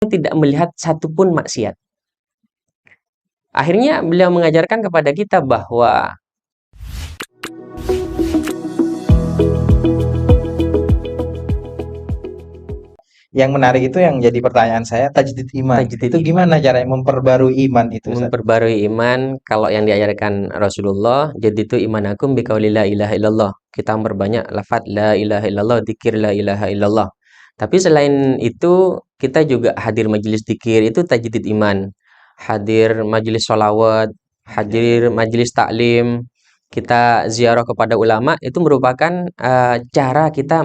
tidak melihat satupun maksiat. Akhirnya beliau mengajarkan kepada kita bahwa yang menarik itu yang jadi pertanyaan saya, tajdid iman. tajdid Itu iman. gimana caranya memperbarui iman itu, Ustaz? Memperbarui iman, kalau yang diajarkan Rasulullah, jadi itu imanakum biqauli la ilaha illallah. Kita memperbanyak lafaz la ilaha illallah, dzikir la ilaha illallah. Tapi selain itu, kita juga hadir majelis dzikir, itu tajdid iman. Hadir majelis sholawat, hadir majelis taklim, kita ziarah kepada ulama, itu merupakan cara kita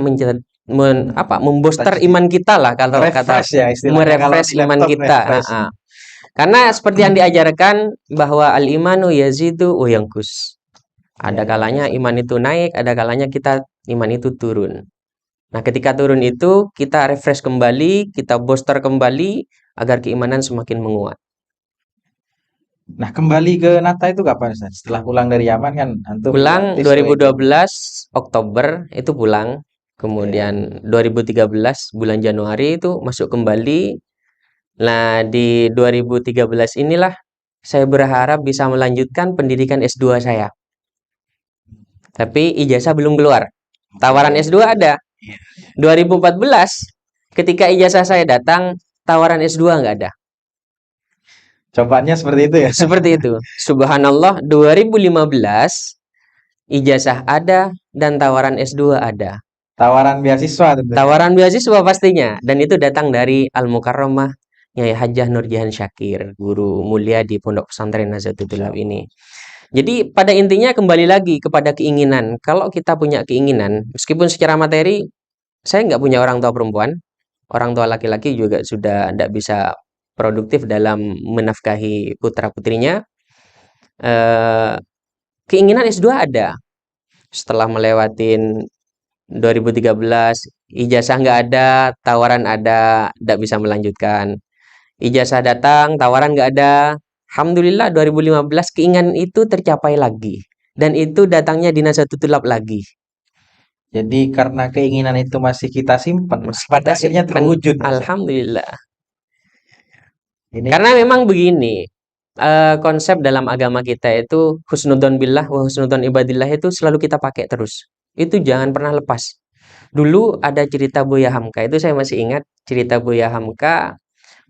membooster Tajdid. iman kita lah, kalau kata Refresh ya istilahnya kalau merefresh di iman laptop kita. refresh. Karena seperti yang diajarkan bahwa al-imanu yazidu wa yanqus. Ada kalanya iman itu naik, ada kalanya iman itu turun. Nah, ketika turun itu kita refresh kembali, kita booster kembali agar keimanan semakin menguat. Nah, kembali ke Nata itu kapan, Ustaz? Setelah pulang dari Yaman kan antum Pulang aktif 2012 Oktober itu pulang. Kemudian 2013 bulan Januari itu masuk kembali. Nah, di 2013 inilah saya berharap bisa melanjutkan pendidikan S2 saya. Tapi ijazah belum keluar. Tawaran S2 ada. 2014 ketika ijazah saya datang, tawaran S2 nggak ada. Cobaannya seperti itu ya? Seperti itu. Subhanallah, 2015 ijazah ada dan tawaran S2 ada. Tawaran beasiswa tentunya. Tawaran beasiswa pastinya. Dan itu datang dari Al-Mukarramah Nyai Hajah Nurjahan Syakir, guru mulia di Pondok Pesantren Nazatul Tulab ini. Jadi pada intinya kembali lagi kepada keinginan. Kalau kita punya keinginan, meskipun secara materi saya nggak punya orang tua perempuan, orang tua laki-laki juga sudah tidak bisa produktif dalam menafkahi putra-putrinya. Keinginan S2 ada. Setelah melewatin 2013, ijazah nggak ada, tawaran ada, tidak bisa melanjutkan. Ijazah datang, tawaran nggak ada. Alhamdulillah 2015 keinginan itu tercapai lagi. Dan itu datangnya di Nazatul Tulab lagi. Jadi karena keinginan itu masih kita simpan, pada akhirnya terwujud. Alhamdulillah. Ini Karena memang begini, konsep dalam agama kita itu husnudzon billah wa husnudzon ibadillah itu selalu kita pakai terus. Itu jangan pernah lepas. Dulu ada cerita Buya Hamka, itu saya masih ingat cerita Buya Hamka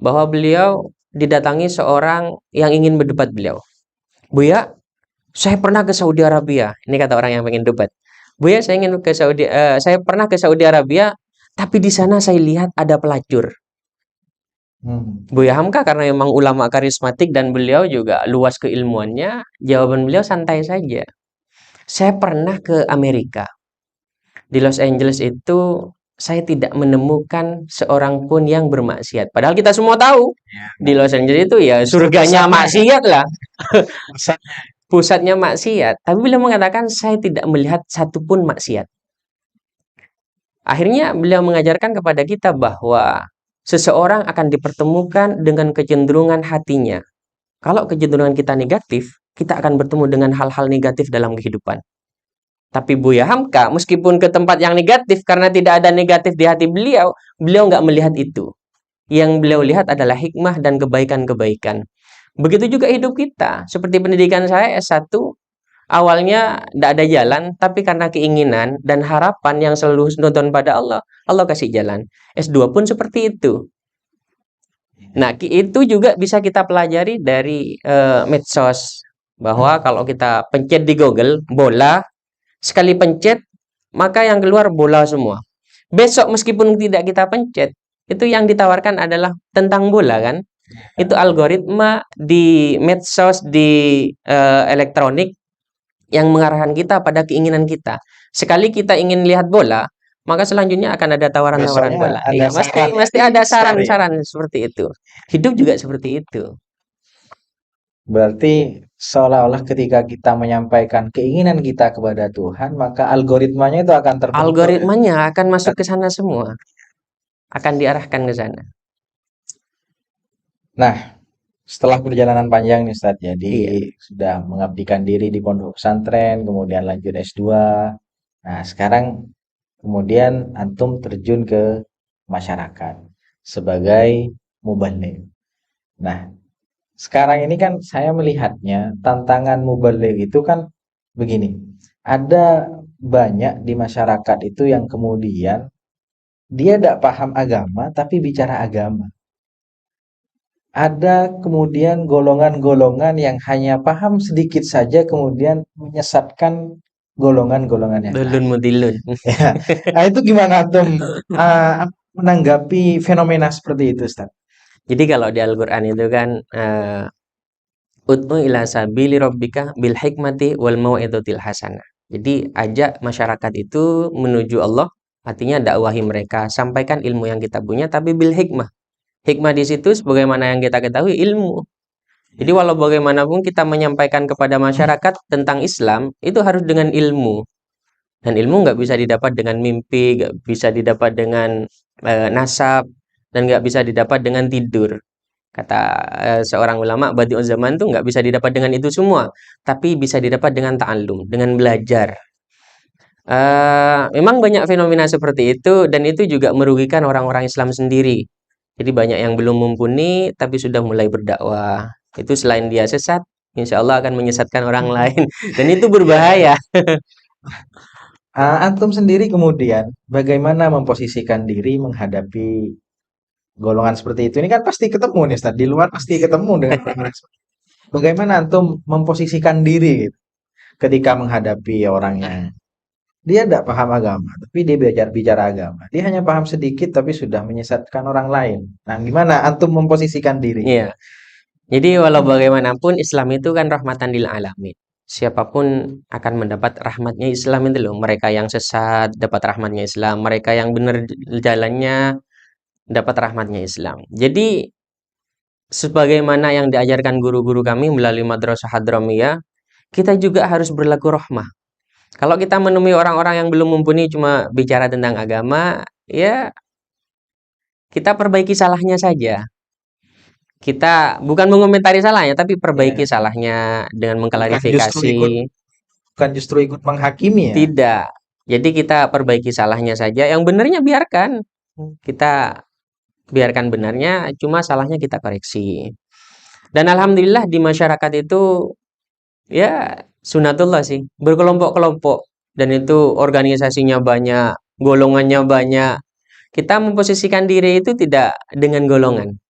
bahwa beliau didatangi seorang yang ingin berdebat beliau. Buya, saya pernah ke Saudi Arabia. Ini kata orang yang pengen debat. Buya, saya pernah ke Saudi Arabia, tapi di sana saya lihat ada pelacur. Buya Hamka karena memang ulama karismatik dan beliau juga luas keilmuannya, jawaban beliau santai saja. Saya pernah ke Amerika. Di Los Angeles itu saya tidak menemukan seorang pun yang bermaksiat. Padahal kita semua tahu di Los Angeles itu ya surganya maksiat lah. Pusatnya maksiat. Tapi beliau mengatakan saya tidak melihat satupun maksiat. Akhirnya beliau mengajarkan kepada kita bahwa seseorang akan dipertemukan dengan kecenderungan hatinya. Kalau kecenderungan kita negatif, kita akan bertemu dengan hal-hal negatif dalam kehidupan. Tapi Buya Hamka, meskipun ke tempat yang negatif, karena tidak ada negatif di hati beliau, beliau nggak melihat itu. Yang beliau lihat adalah hikmah dan kebaikan-kebaikan. Begitu juga hidup kita. Seperti pendidikan saya S1, awalnya tidak ada jalan, tapi karena keinginan dan harapan yang selalu nonton pada Allah, Allah kasih jalan. S2 pun seperti itu. Nah, itu juga bisa kita pelajari dari medsos. Bahwa kalau kita pencet di Google, bola, sekali pencet, maka yang keluar bola semua. Besok meskipun tidak kita pencet, itu yang ditawarkan adalah tentang bola kan. Itu algoritma di medsos, di elektronik yang mengarahkan kita pada keinginan kita. Sekali kita ingin lihat bola, maka selanjutnya akan ada tawaran-tawaran bola. Iya, mesti ada saran-saran seperti itu. Hidup juga seperti itu. Berarti seolah-olah ketika kita menyampaikan keinginan kita kepada Tuhan, maka algoritmanya itu akan terbentuk. Algoritmanya akan masuk ke sana semua. Akan diarahkan ke sana. Nah, setelah perjalanan panjang nih Ustadz, jadi sudah mengabdikan diri di pondok pesantren, kemudian lanjut S2. Nah, sekarang kemudian antum terjun ke masyarakat sebagai mubalik. Nah, sekarang ini kan saya melihatnya tantangan mubalik itu kan begini. Ada banyak di masyarakat itu yang kemudian dia tidak paham agama tapi bicara agama. Ada kemudian golongan-golongan yang hanya paham sedikit saja kemudian menyesatkan golongan-golongan yang Dulun lain. mudilun. Ya. Nah, itu gimana Antum menanggapi fenomena seperti itu, Ustaz? Jadi kalau di Al-Qur'an itu kan ud'u ila sabili rabbika bil hikmati wal mau'izatil hasanah. Jadi ajak masyarakat itu menuju Allah, artinya dakwahi mereka, sampaikan ilmu yang kita punya tapi bil hikmah. Hikmah di situ sebagaimana yang kita ketahui ilmu. Jadi walau bagaimanapun kita menyampaikan kepada masyarakat tentang Islam itu harus dengan ilmu. Dan ilmu nggak bisa didapat dengan mimpi, nggak bisa didapat dengan nasab, dan nggak bisa didapat dengan tidur. Kata seorang ulama, badi'uz zaman tuh nggak bisa didapat dengan itu semua, tapi bisa didapat dengan ta'allum, dengan belajar. Memang banyak fenomena seperti itu, dan itu juga merugikan orang-orang Islam sendiri. Jadi banyak yang belum mumpuni, tapi sudah mulai berdakwah. Itu selain dia sesat, insya Allah akan menyesatkan orang lain. Dan itu Iya, berbahaya. Antum sendiri kemudian bagaimana memposisikan diri menghadapi golongan seperti itu? Ini kan pasti ketemu nih, Ustaz. Di luar pasti ketemu dengan orang seperti itu. Bagaimana antum memposisikan diri gitu, ketika menghadapi orang yang dia tidak paham agama, tapi dia belajar bicara agama. Dia hanya paham sedikit, tapi sudah menyesatkan orang lain. Nah, gimana antum memposisikan diri? Iya. Jadi walau bagaimanapun Islam itu kan rahmatan lil alamin. Siapapun akan mendapat rahmatnya Islam itu loh. Mereka yang sesat dapat rahmatnya Islam. Mereka yang benar jalannya dapat rahmatnya Islam. Jadi sebagaimana yang diajarkan guru-guru kami melalui Madrasah Hadramiyah, kita juga harus berlaku rahmah. Kalau kita menemui orang-orang yang belum mumpuni cuma bicara tentang agama, ya kita perbaiki salahnya saja. Kita bukan mengomentari salahnya, tapi perbaiki Ya, salahnya dengan bukan justru mengklarifikasi. ikut bukan justru ikut menghakimi ya. Tidak. Jadi kita perbaiki salahnya saja, yang benarnya biarkan. Kita biarkan benarnya, cuma salahnya kita koreksi. Dan alhamdulillah di masyarakat itu ya sunatullah sih, berkelompok-kelompok. Dan itu organisasinya banyak, golongannya banyak. Kita memposisikan diri itu tidak dengan golongan.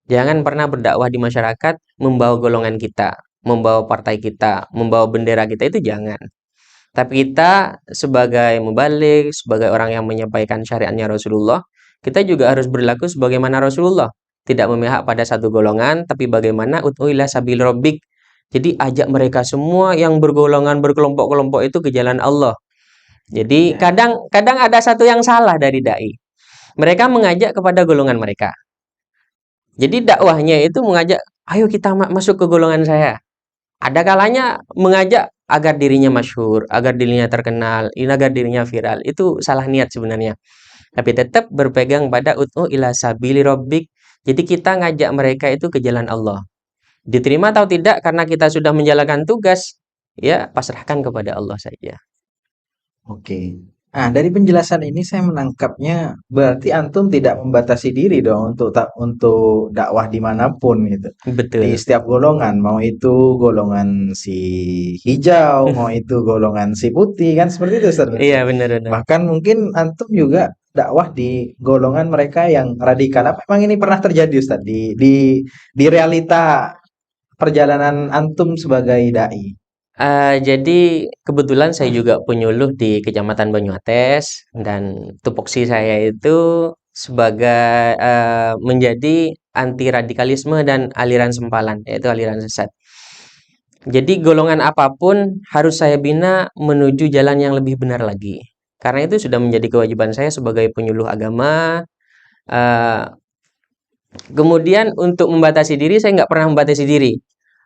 Jangan pernah berdakwah di masyarakat membawa golongan kita, membawa partai kita, membawa bendera kita, itu jangan. Tapi kita sebagai mubalik, sebagai orang yang menyampaikan syariatnya Rasulullah, kita juga harus berlaku sebagaimana Rasulullah. Tidak memihak pada satu golongan, tapi bagaimana ud'u ila sabil rabbik. Jadi ajak mereka semua yang bergolongan, berkelompok-kelompok itu ke jalan Allah. Jadi Ya. kadang ada satu yang salah dari dai. Mereka mengajak kepada golongan mereka. Jadi dakwahnya itu mengajak, ayo kita masuk ke golongan saya. Ada kalanya mengajak agar dirinya masyhur, agar dirinya terkenal, agar dirinya viral. Itu salah niat sebenarnya. Tapi tetap berpegang pada ud'u ila sabili rabbik. Jadi kita ngajak mereka itu ke jalan Allah. Diterima atau tidak karena kita sudah menjalankan tugas, ya pasrahkan kepada Allah saja. Oke. Nah, dari penjelasan ini saya menangkapnya berarti antum tidak membatasi diri dong untuk dakwah dimanapun gitu. Di Betul. setiap golongan, mau itu golongan si hijau, mau itu golongan si putih, kan seperti itu Ustaz berarti. Iya, benar-benar. Bahkan mungkin antum juga dakwah di golongan mereka yang radikal. Apa memang ini pernah terjadi Ustaz di realita perjalanan antum sebagai dai? Jadi kebetulan saya juga penyuluh di Kecamatan Banyuates dan tupoksi saya itu sebagai menjadi anti radikalisme dan aliran sempalan, yaitu aliran sesat. Jadi golongan apapun harus saya bina menuju jalan yang lebih benar lagi. Karena itu sudah menjadi kewajiban saya sebagai penyuluh agama. eh, Kemudian untuk membatasi diri, saya nggak pernah membatasi diri.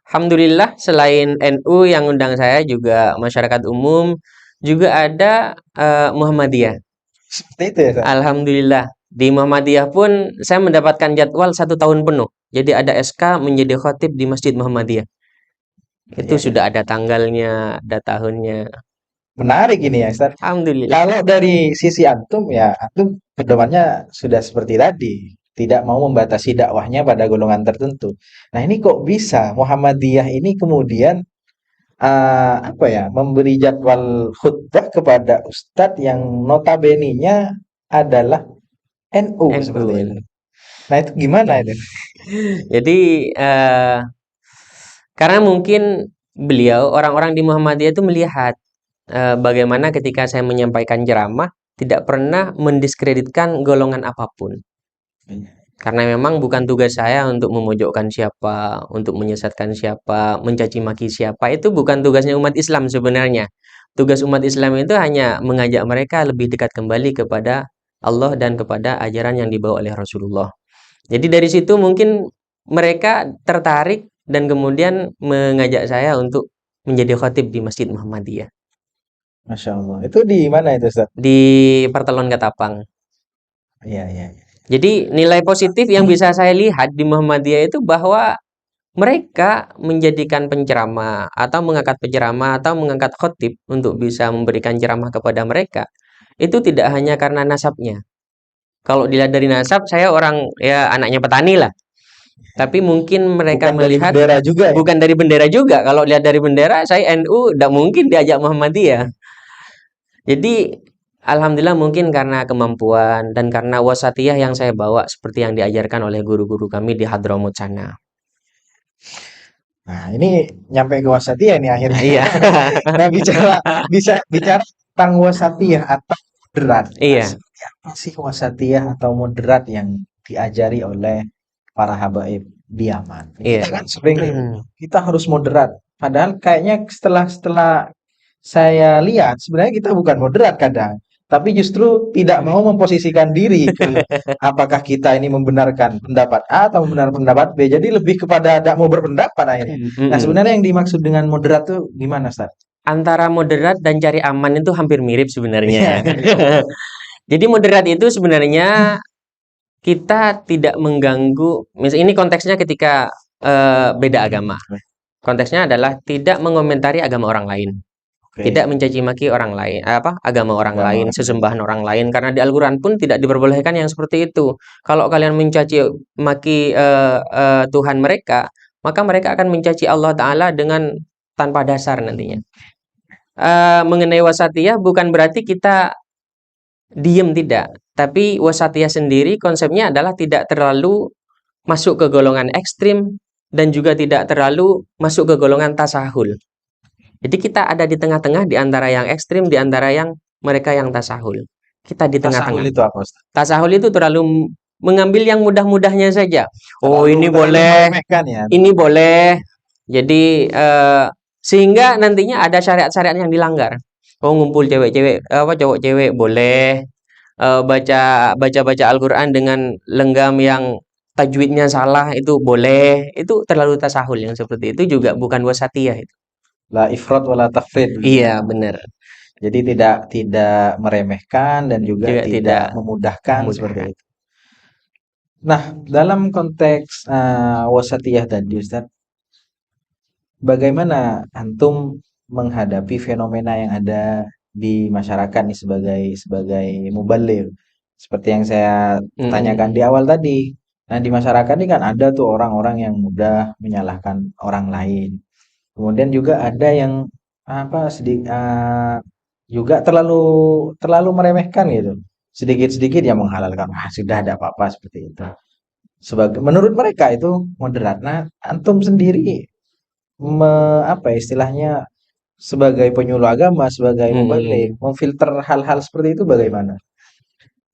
Alhamdulillah selain NU yang undang saya juga masyarakat umum, juga ada Muhammadiyah. Seperti itu ya Ustaz? Alhamdulillah di Muhammadiyah pun saya mendapatkan jadwal 1 tahun penuh. Jadi ada SK menjadi khatib di Masjid Muhammadiyah. Itu Iya, iya. sudah ada tanggalnya, ada tahunnya. Menarik ini ya Ustaz. Alhamdulillah. Kalau dari sisi antum ya, antum pedomannya sudah seperti tadi. tidak mau membatasi dakwahnya pada golongan tertentu. Nah, ini kok bisa Muhammadiyah ini kemudian apa ya, memberi jadwal khutbah kepada ustadz yang notabene-nya adalah NU seperti itu. NU. Nah, itu gimana itu? Jadi karena mungkin beliau orang-orang di Muhammadiyah itu melihat bagaimana ketika saya menyampaikan ceramah tidak pernah mendiskreditkan golongan apapun. Karena memang bukan tugas saya untuk memojokkan siapa, untuk menyesatkan siapa, mencaci maki siapa. Itu bukan tugasnya umat Islam sebenarnya. Tugas umat Islam itu hanya mengajak mereka lebih dekat kembali kepada Allah dan kepada ajaran yang dibawa oleh Rasulullah. Jadi dari situ mungkin mereka tertarik dan kemudian mengajak saya untuk menjadi khatib di Masjid Muhammadiyah Masya Allah. Itu di mana itu, Ustaz? di Pertelon Ketapang. Iya, iya, iya. Jadi nilai positif yang bisa saya lihat di Muhammadiyah itu bahwa mereka menjadikan penceramah atau mengangkat penceramah atau mengangkat khatib untuk bisa memberikan ceramah kepada mereka itu tidak hanya karena nasabnya. Kalau dilihat dari nasab, saya orang ya anaknya petani lah. Tapi mungkin mereka Bukan dari melihat bendera juga ya? bukan dari bendera juga. Kalau lihat dari bendera, saya NU, tidak mungkin diajak Muhammadiyah. Jadi alhamdulillah mungkin karena kemampuan dan karena wasatiyah yang saya bawa seperti yang diajarkan oleh guru-guru kami di Hadramut sana. Nah, ini nyampe ke wasatiyah nih akhirnya. Iya. Nah, bisa bicara tentang wasatiyah atau moderat. Nah, Iya, seperti apa sih wasatiyah atau moderat yang diajari oleh para habaib di Yaman? iya. Kita kan sering kita harus moderat. Padahal kayaknya setelah setelah saya lihat sebenarnya kita bukan moderat kadang, tapi justru tidak mau memposisikan diri ke apakah kita ini membenarkan pendapat A atau membenarkan pendapat B. Jadi lebih kepada tidak mau berpendapat akhirnya. Nah, sebenarnya yang dimaksud dengan moderat tuh gimana, Ustaz? Antara moderat dan cari aman itu hampir mirip Iya. sebenarnya. Jadi moderat itu sebenarnya kita tidak mengganggu. Misal ini konteksnya ketika beda agama. Konteksnya adalah tidak mengomentari agama orang lain. Oke. Tidak mencaci maki orang lain, agama orang Agama lain, orang lain. sesembahan orang lain, karena di Al-Quran pun tidak diperbolehkan yang seperti itu. Kalau kalian mencaci maki Tuhan mereka, maka mereka akan mencaci Allah Ta'ala dengan tanpa dasar nantinya. Mengenai wasatiyah bukan berarti kita diem, tidak. Tapi wasatiyah sendiri konsepnya adalah tidak terlalu masuk ke golongan ekstrim dan juga tidak terlalu masuk ke golongan tasahul. Jadi kita ada di tengah-tengah di antara yang ekstrim, di antara yang mereka yang tasahul. Kita di Tasahul tengah-tengah. itu apa, Ustaz? Tasahul itu terlalu mengambil yang mudah-mudahnya saja. Oh, Terlalu ini terlalu boleh, meremehkan ya. ini boleh. Jadi sehingga nantinya ada syariat-syariat yang dilanggar. Oh, ngumpul cewek-cewek, cowok cewek boleh. Baca Al-Quran dengan lenggam yang tajwidnya salah itu boleh. Itu terlalu tasahul yang seperti itu juga bukan wasatiyah itu. La ifrat wala tafrid. Iya, benar. Jadi tidak meremehkan dan juga Juga tidak tidak memudahkan seperti memudahkan. itu. Nah, dalam konteks wasatiyah tadi, Ustaz, bagaimana antum menghadapi fenomena yang ada di masyarakat nih sebagai mubaligh? Seperti yang saya tanyakan di awal tadi. Nah, di masyarakat ini kan ada tuh orang-orang yang mudah menyalahkan orang lain. Kemudian juga ada yang juga terlalu meremehkan gitu. Sedikit-sedikit yang menghalalkan, sudah ada apa-apa seperti itu. Menurut mereka itu moderat. Nah, antum sendiri istilahnya sebagai penyuluh agama, sebagai mubaligh, memfilter hal-hal seperti itu bagaimana?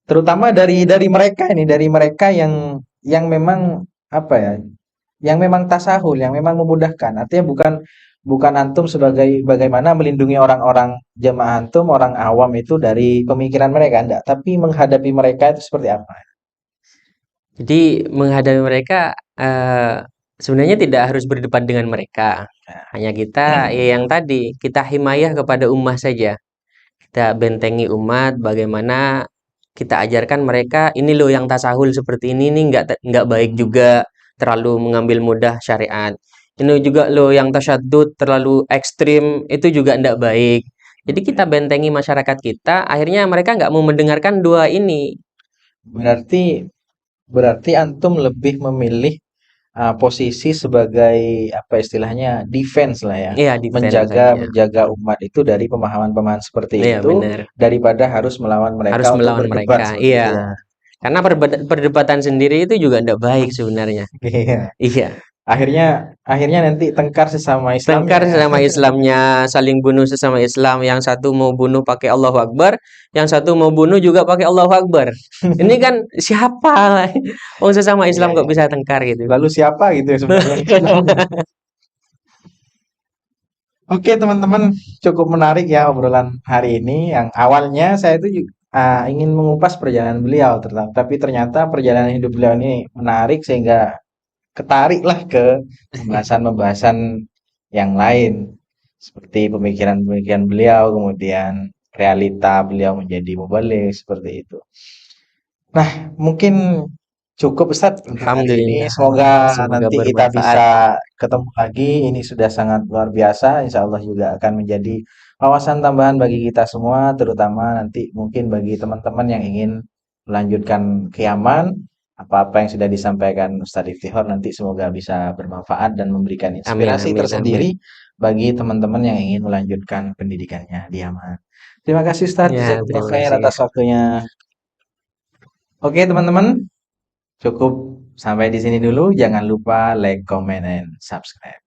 Terutama dari mereka yang memang apa ya, yang memang tasahul, yang memang memudahkan. Artinya bukan antum sebagai bagaimana melindungi orang-orang jamaah antum, orang awam itu dari pemikiran mereka, enggak, tapi menghadapi mereka itu seperti apa? Jadi menghadapi mereka sebenarnya tidak harus berdebat dengan mereka. Hanya kita ya yang tadi kita himayah kepada ummah saja. Kita bentengi umat, bagaimana kita ajarkan mereka ini loh yang tasahul seperti ini nih nggak baik juga, terlalu mengambil mudah syariat. Ini juga loh yang tasyadud terlalu ekstrim itu juga nggak baik. Jadi kita bentengi masyarakat kita, akhirnya mereka nggak mau mendengarkan dua ini. Berarti Berarti antum lebih memilih posisi sebagai apa istilahnya defense lah ya, Iya, defense menjaga saja. menjaga umat itu dari pemahaman-pemahaman seperti Iya, itu benar. daripada harus melawan mereka Harus untuk melawan berdebat mereka. seperti Iya. itu ya. Karena perdebatan sendiri itu juga tidak baik sebenarnya. Iya. Iya. Akhirnya akhirnya nanti tengkar sesama Islamnya Tengkar ya. sesama Islamnya, saling bunuh sesama Islam. Yang satu mau bunuh pakai Allahu Akbar, yang satu mau bunuh juga pakai Allahu Akbar. Ini kan siapa lah? Oh, sesama Iya, Islam kok iya, bisa iya. tengkar gitu. Lalu siapa gitu ya sebenarnya yang Islamnya. Oke teman-teman, cukup menarik ya obrolan hari ini. Yang awalnya saya itu juga ingin mengupas perjalanan beliau, tapi ternyata perjalanan hidup beliau ini menarik sehingga ketariklah ke pembahasan-pembahasan yang lain, seperti pemikiran-pemikiran beliau, kemudian realita beliau menjadi mubalik seperti itu. Nah, mungkin cukup Ustadz untuk hari ini. Alhamdulillah. Semoga Semoga nanti kita bermanfaat. bisa ketemu lagi. Ini sudah sangat luar biasa. Insya Allah juga akan menjadi wawasan tambahan bagi kita semua, terutama nanti mungkin bagi teman-teman yang ingin melanjutkan kiaman. Apa-apa yang sudah disampaikan Ustadz Iftihar nanti semoga bisa bermanfaat dan memberikan Amin, inspirasi amin, amin. tersendiri bagi teman-teman yang ingin melanjutkan pendidikannya di Yaman. Terima kasih Ustadz Ya, Jazakumullah terima khair kasih. atas waktunya. Oke teman-teman, cukup sampai di sini dulu. Jangan lupa like, comment, and subscribe.